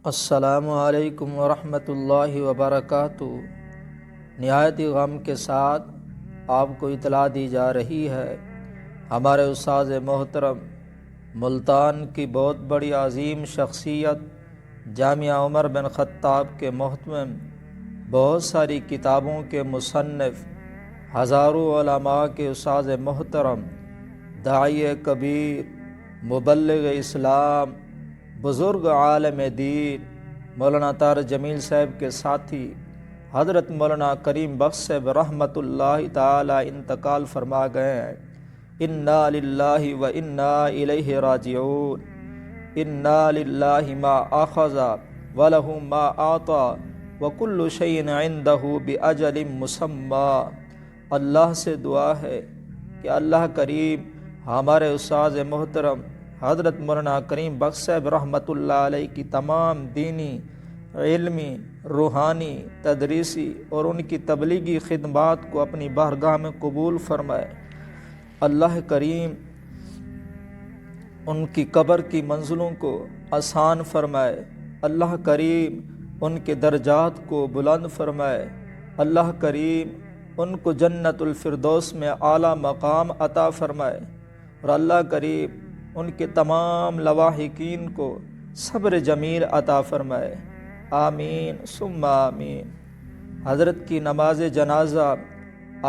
السلام علیکم ورحمۃ اللہ وبرکاتہ۔ نہایت غم کے ساتھ آپ کو اطلاع دی جا رہی ہے، ہمارے استاد محترم ملتان کی بہت بڑی عظیم شخصیت جامعہ عمر بن خطاب کے محتمم، بہت ساری کتابوں کے مصنف، ہزاروں علماء کے استاد محترم، داعی کبیر، مبلغ اسلام، بزرگ عالم دین مولانا طاہر جمیل صاحب کے ساتھی حضرت مولانا کریم بخش صاحب رحمۃ اللہ تعالی انتقال فرما گئے ہیں۔ انا للہ و انا الیہ راجعون۔ انا للہ ما اخذ ولہ ما اعطی وکل شیء عندہ باجل مسمی۔ اللہ سے دعا ہے کہ اللہ کریم ہمارے استاد محترم حضرت مولانا کریم بخش صاحب رحمۃ اللہ علیہ کی تمام دینی، علمی، روحانی، تدریسی اور ان کی تبلیغی خدمات کو اپنی بارگاہ میں قبول فرمائے۔ اللہ کریم ان کی قبر کی منزلوں کو آسان فرمائے۔ اللہ کریم ان کے درجات کو بلند فرمائے۔ اللہ کریم ان کو جنت الفردوس میں اعلیٰ مقام عطا فرمائے، اور اللہ کریم ان کے تمام لواحقین کو صبر جمیل عطا فرمائے۔ آمین ثم آمین۔ حضرت کی نماز جنازہ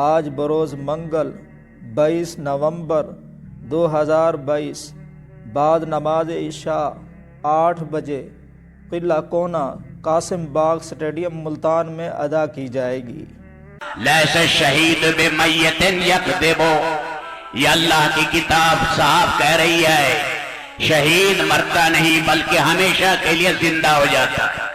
آج بروز منگل 22 نومبر 2022 بعد نماز عشاء 8 بجے قلعہ کونا قاسم باغ اسٹیڈیم ملتان میں ادا کی جائے گی۔ لیس الشہید بمیت یکذب، یہ اللہ کی کتاب صاحب کہہ رہی ہے، شہید مرتا نہیں بلکہ ہمیشہ کے لیے زندہ ہو جاتا ہے۔